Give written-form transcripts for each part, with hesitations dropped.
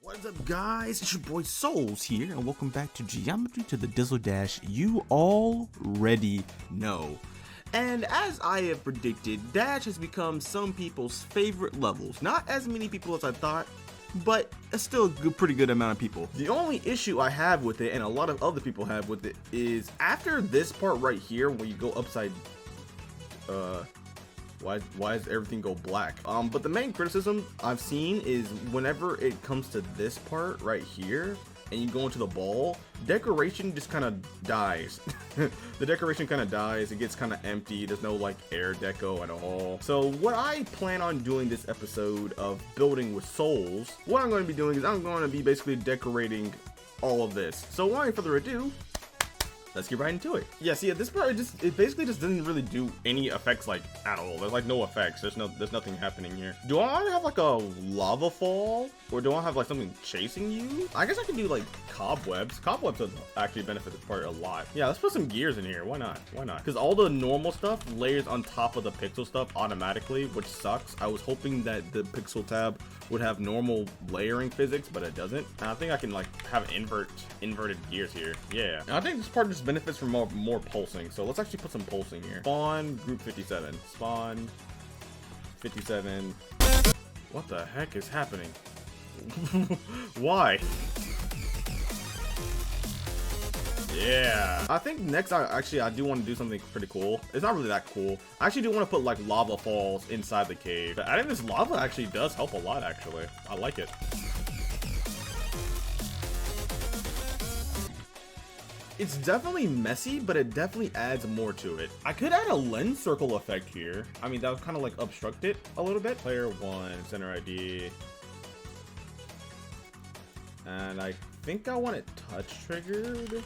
What's up, guys? It's your boy Souls here, and welcome back to Geometry to the Dizzle Dash. You already know. And as I have predicted, Dash has become some people's favorite levels. Not as many people as I thought, but still a pretty good amount of people. The only issue I have with it, and a lot of other people have with it, is after this part right here, where you go upside, why does everything go black? But the main criticism I've seen is whenever it comes to this part right here and you go into the ball, decoration just kind of dies. The decoration kind of dies. It gets kind of empty. There's no like air deco at all. So what I plan on doing this episode of building with souls, what I'm going to be doing is I'm going to be basically decorating all of this. So without further ado, let's get right into it. Yeah, see, at this part, it basically just doesn't really do any effects like at all. There's like no effects. There's nothing happening here. Do I have like a lava fall, or do I have like something chasing you? I guess I can do like cobwebs. Cobwebs would actually benefit this part a lot. Yeah, let's put some gears in here. Why not? Why not? Because all the normal stuff layers on top of the pixel stuff automatically, which sucks. I was hoping that the pixel tab would have normal layering physics, but it doesn't. And I think I can like have inverted gears here. Yeah, and I think this part just benefits from more pulsing. So let's actually put some pulsing here. Spawn group 57. Spawn 57. What the heck is happening? Why? Yeah, I think next I do want to do something pretty cool. It's not really that cool. I actually do want to put like lava falls inside the cave. But adding this lava actually does help a lot, actually. I like it. It's definitely messy, but it definitely adds more to it. I could add a lens circle effect here. I mean, that would kind of like obstruct it a little bit. Player 1, center ID. And I think I want it touch triggered.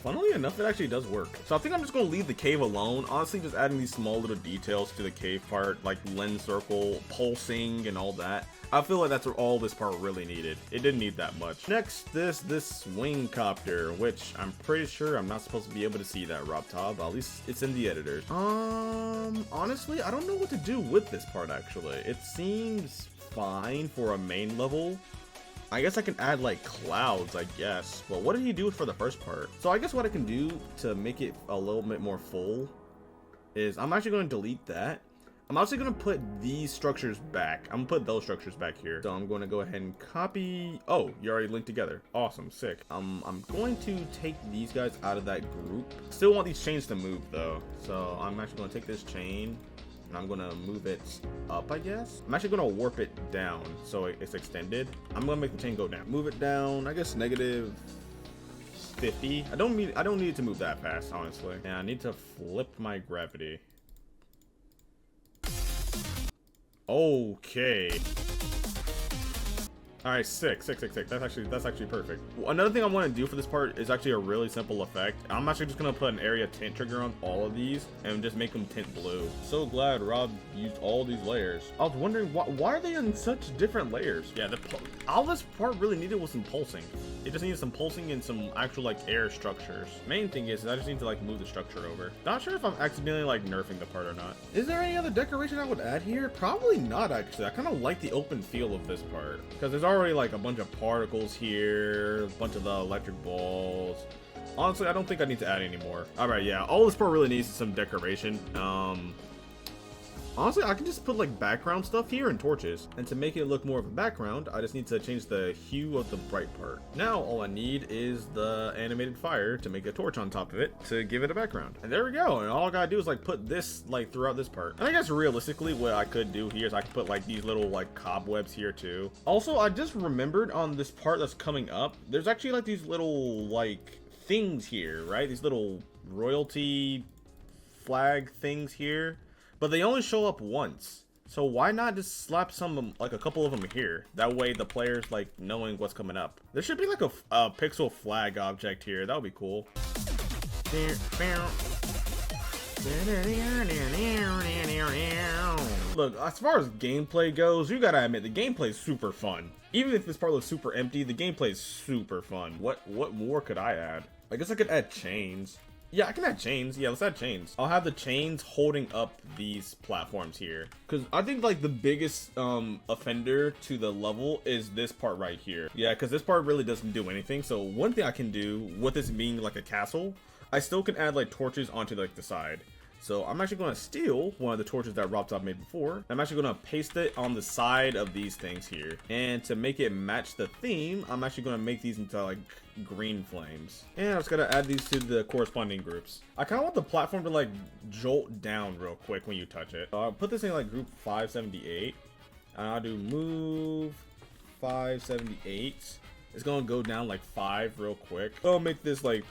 Funnily enough, it actually does work. So I think I'm just gonna leave the cave alone. Honestly, just adding these small little details to the cave part, like lens circle, pulsing, and all that. I feel like that's all this part really needed. It didn't need that much. Next, this wing copter, which I'm pretty sure I'm not supposed to be able to see that, Rob Tob. At least it's in the editors. Honestly, I don't know what to do with this part, actually. It seems fine for a main level. I guess I can add like clouds, I guess. But what did he do for the first part? So I guess what I can do to make it a little bit more full is I'm actually going to delete that. I'm actually going to put these structures back. I'm going to put those structures back here. So I'm going to go ahead and copy. Oh, you already linked together. Awesome, sick. I'm going to take these guys out of that group. Still want these chains to move though. So I'm actually going to take this chain and I'm going to move it up, I guess. I'm actually going to warp it down so it's extended. I'm going to make the chain go down. Move it down, I guess negative 50. I don't need it to move that fast, honestly. And I need to flip my gravity. Okay. All right, sick. That's actually perfect. Another thing I want to do for this part is actually a really simple effect. I'm actually just gonna put an area tint trigger on all of these and just make them tint blue. So glad Rob used all these layers. I was wondering why are they in such different layers? Yeah, all this part really needed was some pulsing. It just needed some pulsing and some actual like air structures. Main thing is I just need to like move the structure over. Not sure if I'm accidentally like nerfing the part or not. Is there any other decoration I would add here? Probably not, actually. I kind of like the open feel of this part because there's already like a bunch of particles here, a bunch of the electric balls. Honestly, I don't think I need to add any more. All right, yeah, all this part really needs is some decoration. Honestly, I can just put like background stuff here and torches. And to make it look more of a background, I just need to change the hue of the bright part. Now, all I need is the animated fire to make a torch on top of it to give it a background. And there we go. And all I gotta do is like put this like throughout this part. And I guess realistically, what I could do here is I could put like these little like cobwebs here too. Also, I just remembered on this part that's coming up, there's actually like these little like things here, right? These little royalty flag things here. But they only show up once. So why not just slap some, like a couple of them here? That way the player's like knowing what's coming up. There should be like a pixel flag object here. That would be cool. Look, as far as gameplay goes, you gotta admit the gameplay is super fun. Even if this part looks super empty, the gameplay is super fun. What more could I add? I guess I could add chains. Yeah, I can add chains. Yeah, let's add chains. I'll have the chains holding up these platforms here. Because I think like the biggest offender to the level is this part right here. Yeah, because this part really doesn't do anything. So one thing I can do with this being like a castle, I still can add like torches onto like the side. So I'm actually going to steal one of the torches that RobTop made before. I'm actually going to paste it on the side of these things here. And to make it match the theme, I'm actually going to make these into like green flames. And I'm just going to add these to the corresponding groups. I kind of want the platform to like jolt down real quick when you touch it. So I'll put this in like group 578. And I'll do move 578. It's going to go down like 5 real quick. I'll make this like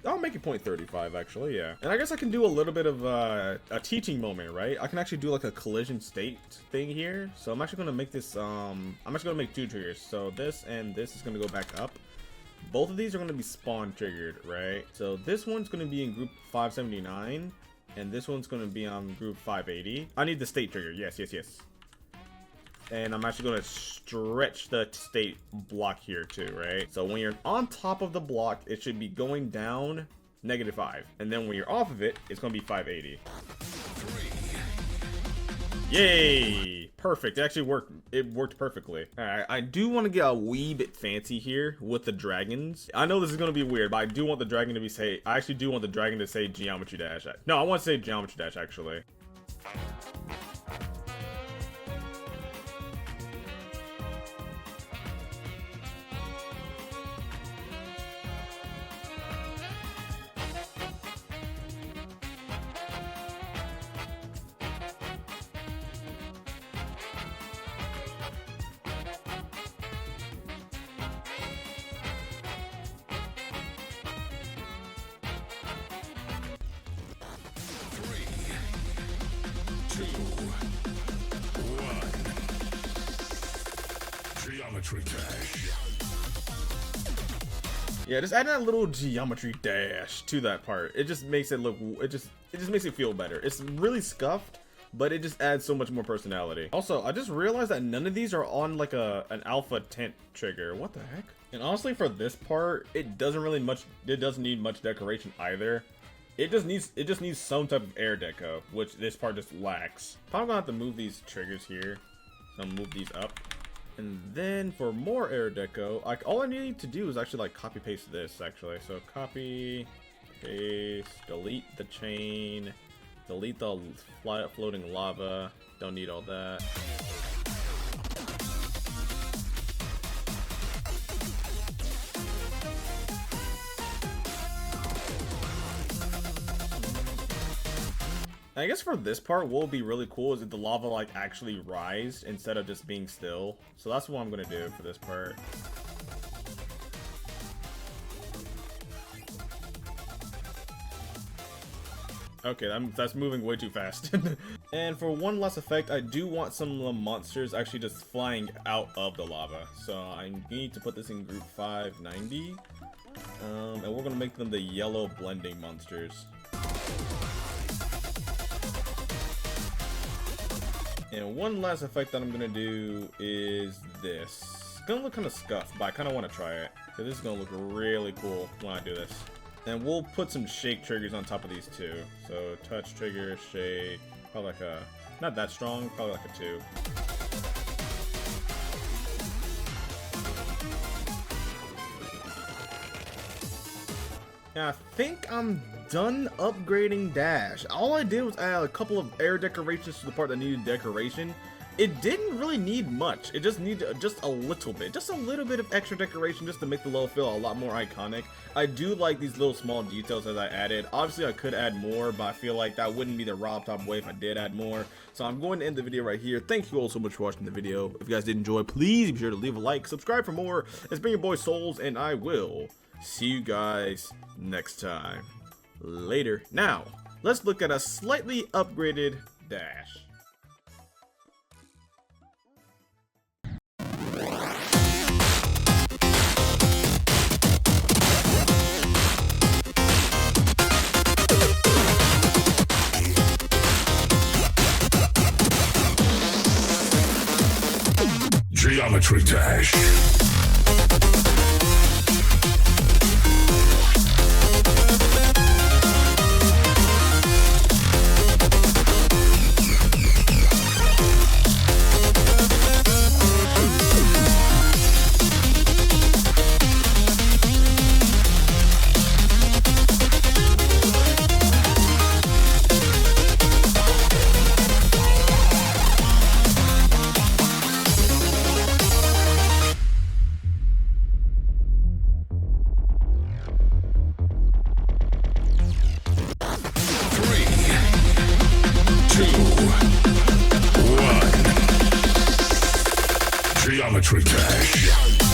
I'll make it 0.35 actually, yeah. And I guess I can do a little bit of a teaching moment, right? I can actually do like a collision state thing here. So I'm actually gonna make this, I'm actually gonna make 2 triggers. So this and this is gonna go back up. Both of these are gonna be spawn triggered, right? So this one's gonna be in group 579 and this one's gonna be on group 580. I need the state trigger, yes, yes, yes. And I'm actually going to stretch the state block here too, right? So when you're on top of the block, it should be going down -5. And then when you're off of it, it's going to be 580. Yay! Perfect. It actually worked. It worked perfectly. Alright, I do want to get a wee bit fancy here with the dragons. I know this is going to be weird, but I do want the dragon to be I actually do want the dragon to say Geometry Dash. No, I want to say Geometry Dash actually. Geometry Dash. Yeah, just adding that little geometry dash to that part. It just makes it look, it just makes it feel better. It's really scuffed, but it just adds so much more personality. Also, I just realized that none of these are on like an alpha tint trigger. What the heck? And honestly, for this part, it doesn't need much decoration either. It just needs some type of air deco, which this part just lacks. Probably gonna have to move these triggers here. So I'm gonna move these up. And then for more air deco, like all I need to do is actually like copy paste this actually. So copy, paste, delete the chain, delete the floating lava. Don't need all that. I guess for this part, what would be really cool is if the lava like actually rised instead of just being still. So that's what I'm gonna do for this part. Okay, that's moving way too fast. And for one last effect, I do want some of the monsters actually just flying out of the lava. So I need to put this in group 590. And we're gonna make them the yellow blending monsters. And one last effect that I'm gonna do is this. It's gonna look kind of scuffed, but I kind of want to try it. So this is gonna look really cool when I do this. And we'll put some shake triggers on top of these too. So touch trigger, shake, probably like a, not that strong, probably like a 2. And I think I'm done upgrading Dash. All I did was add a couple of air decorations to the part that needed decoration. It didn't really need much. It just needed just a little bit of extra decoration just to make the level feel a lot more iconic. I do like these little small details that I added. Obviously I could add more, but I feel like that wouldn't be the RobTop way if I did add more. So I'm going to end the video right here. Thank you all so much for watching the video. If you guys did enjoy, please be sure to leave a like, subscribe for more. It's been your boy Souls, and I will see you guys next time. Later. Now, let's look at a slightly upgraded Dash. Geometry Dash. 2, 1. Geometry Dash.